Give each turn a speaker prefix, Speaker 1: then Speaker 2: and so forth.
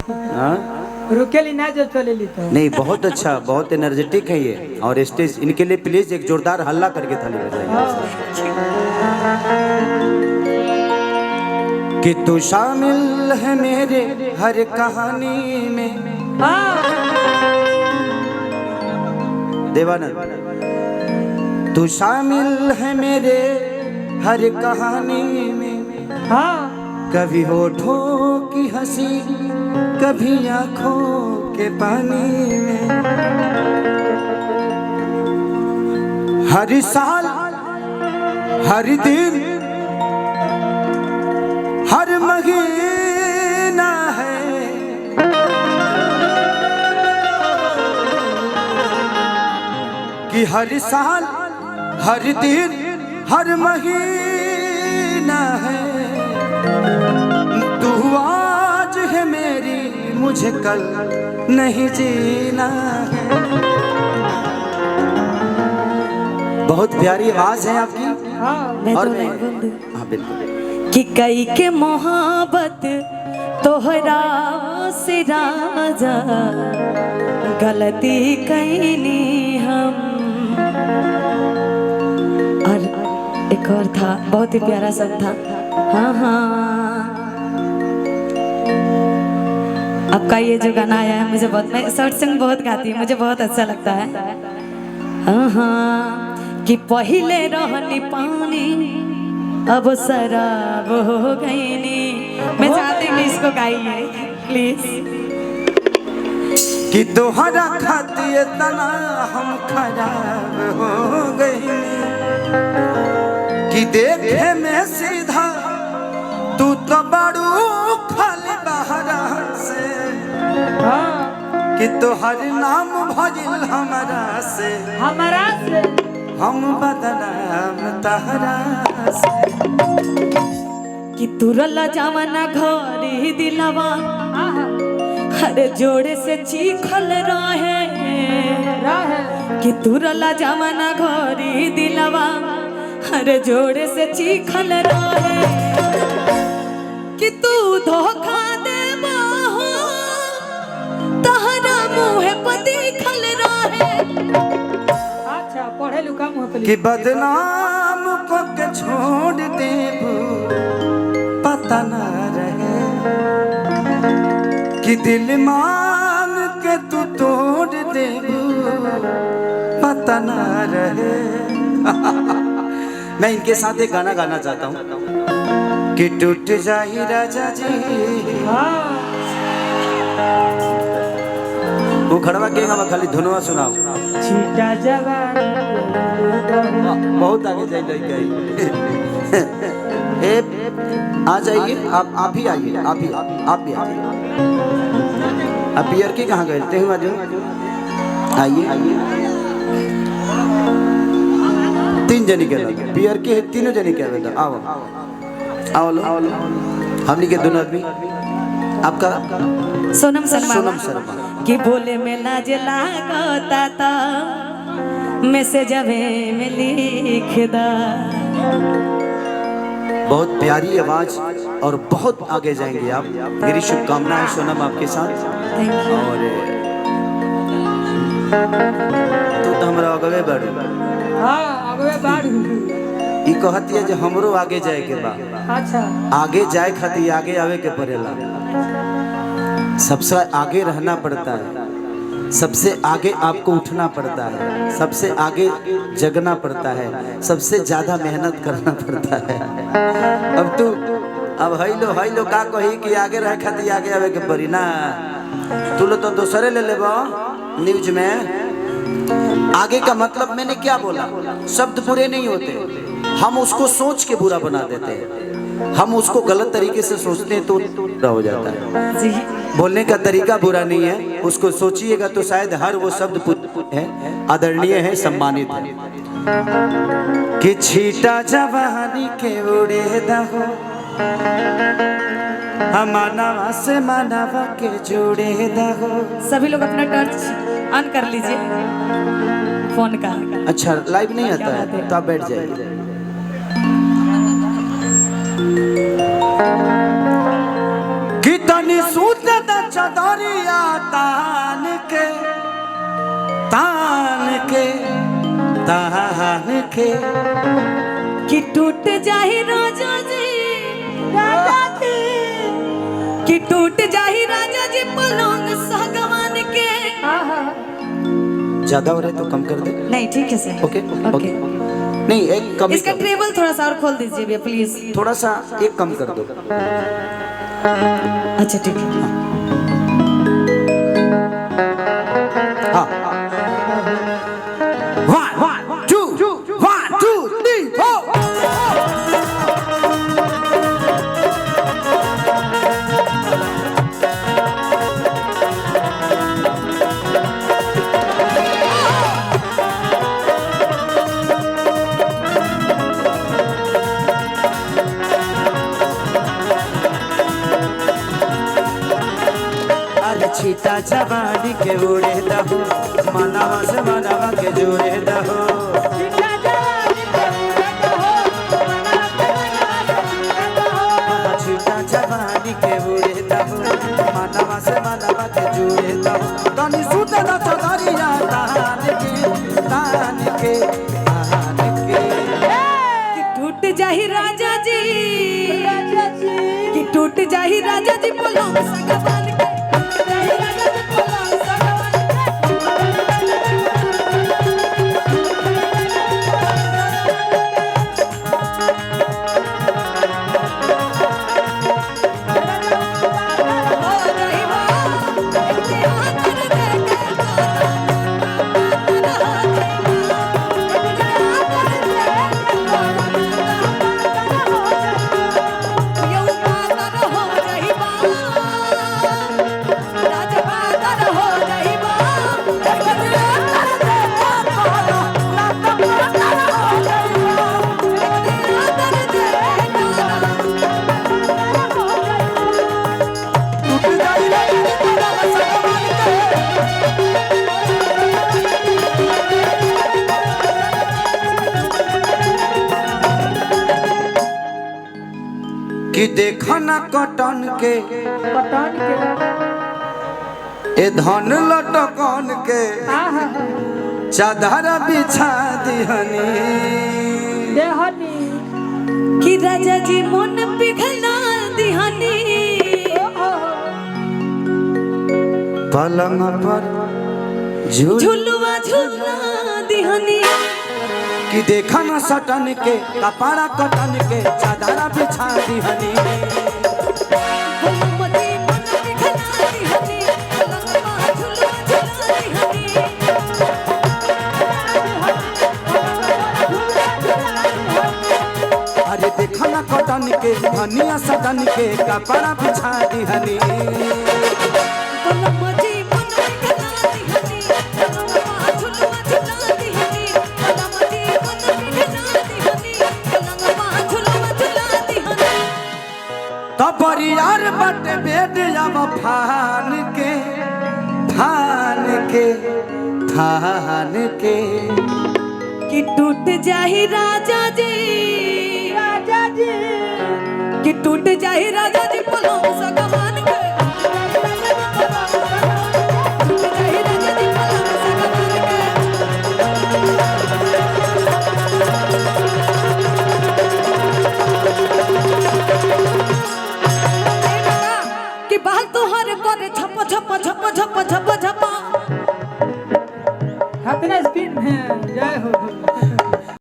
Speaker 1: हाँ
Speaker 2: रुकेली ना जो चलेली तो
Speaker 1: नहीं, बहुत अच्छा, बहुत एनर्जेटिक है ये। और स्टेज इनके लिए प्लीज एक जोरदार हल्ला करके थाली बजाइए कि तू शामिल है मेरे हर कहानी में। देवानंद, तू शामिल है मेरे हर कहानी में।
Speaker 2: हाँ
Speaker 1: कभी होठों की हंसी, कभी आंखों के पानी में। हर साल, हर दिन, हर महीना है कि हर साल, हर दिन, हर महीना है। तू आज है मेरी, मुझे कल नहीं जीना है। बहुत प्यारी आवाज है आपकी। और हाँ बिल्कुल
Speaker 3: कि कई के मोहब्बत तोहरा से राजा, गलती कैनी हम। और एक और था, बहुत ही प्यारा सब था। हाँ हाँ, आपका ये जो गाना आया है मुझे बहुत, मैं शॉर्ट सॉन्ग बहुत गाती हूँ, मुझे बहुत अच्छा लगता है। हाँ हाँ, कि पहले रहनी पानी अब शराब हो गई नी। मैं चाहती हूँ कि इसको गाइए प्लीज।
Speaker 1: कि तोहरा खातिर तना हम खराब हो गए, कि देखे में सीधा तू तो बड़ू खाली बहरा से। कि तोहर नाम भजिल हमारा से, हम बदनाम तहरा से।
Speaker 3: कि तुरला जमाना घरी दिलवा, हर जोड़े से चीखल रहे। कि तुरला जमाना घरी दिलवा, हर जोड़े से चीखल रहे। कि तू धोखा देबा हो, तहरा मुँह पर दिखल रहे।
Speaker 2: अच्छा पढ़े लुका मुँह पे
Speaker 1: कि बदनाम को के छोड़ देबू पता न रहे। कि दिल मांग के तू तोड़ देबू पता न रहे। मैं इनके साथ एक गाना गाना चाहता हूँ कि टूट जाई राजा जी। वो खड़वा के हम खाली धुनवा सुनाओ।
Speaker 2: छीटा जवान
Speaker 1: बहुत आगे जाए लग आ जाइए आप ही आइए, आप भी आइए। आप पियर के कहाँ गए थे? आइए तीन जनी के लगे, पियर के तीनों जनी के लगे। आओ आओ हमनी के दोनों आदमी। आपका
Speaker 3: सोनम शर्मा।
Speaker 1: सोनम शर्मा।
Speaker 3: कि बोले में लाज लागता था, मैसेज में लिख दा।
Speaker 1: बहुत प्यारी आवाज और बहुत आगे जाएंगे आप। मेरी शुभकामनाएं सोनम आपके साथ। और तू तो हमारा अगवे बढ़।
Speaker 2: हाँ अगवे बाढ़।
Speaker 1: ई कहती है जो हमरो आगे जाए के बा।
Speaker 2: अच्छा
Speaker 1: आगे जाए खातिर आगे आवे के पड़ेला। सबसे आगे रहना पड़ता है, सबसे आगे आपको उठना पड़ता है, सबसे आगे जगना पड़ता है, सबसे ज्यादा मेहनत करना पड़ता है। अब तू अब हैलो का कही कि आगे रह खातिर आगे आवे के पड़ी ना। तू लो तो दूसरे ले लेबो न्यूज में। आगे का मतलब मैंने क्या बोला, शब्द बुरे नहीं होते, हम उसको सोच के बुरा बना देते हैं। हम उसको गलत तरीके से सोचते हैं तो बुरा हो जाता है।
Speaker 3: जी
Speaker 1: बोलने का तरीका बुरा नहीं है, उसको सोचिएगा तो शायद हर वो शब्द है आदरणीय है, सम्मानित है। कि छीटा जवानी के उड़े दहो, मानवा से मानवा के जोड़े दहो।
Speaker 3: सभी लोग अपना टर्च ऑन कर लीजिए फोन का।
Speaker 1: अच्छा लाइव नहीं आता है तो आप बैठ जाइए। कि तनी तनी सूत द चदरिया तान के तान के तान के
Speaker 3: कि टूट जाही राजा जी कि टूट जाही राजा जी पलंग सागवान के।
Speaker 1: ज्यादा हो रहा है तो कम कर दे।
Speaker 3: नहीं ठीक है सर।
Speaker 1: ओके ओके नहीं एक कम
Speaker 3: इसका ट्रेबल थोड़ा सा और खोल दीजिए भैया प्लीज।
Speaker 1: थोड़ा सा एक कम कर दो।
Speaker 3: अच्छा ठीक है।
Speaker 1: हाँ 1 2 1 2 3 4 छीटा जवानी के उड़े दहो मनवा से मनवा के जोड़े दहो छीटा जवानी के उड़े दहो मनवा से मनवा के जोड़े दहो तनी सूते न चदरिया तान के
Speaker 3: कि टूट जाही राजा जी कि टूट जाही राजा जी पलंग सागवान के।
Speaker 1: कि देखा ना कटन के ए धन लटकन के चादर बिछा दिहनी
Speaker 3: कि राजा जी मन पिघला दिहनी
Speaker 1: पलंग पर
Speaker 3: झुलवा झुला दिहनी
Speaker 1: कि देखा ना सटन के कपड़ा कटन के चादर बिछा दिहनी अरे देखा ना कटन के धनिया सटन के कपड़ा बिछा दिहनी बरियार बट बेट अब फान के
Speaker 3: कि टूट जाही राजा जी कि टूट जाही राजा जी पलंग सागवान के। टूट जाही राजा जी पलंग सागवान के। कि बाल तोहर करे छप छप छप छप छप छप
Speaker 2: अपना स्पीड में जय हो।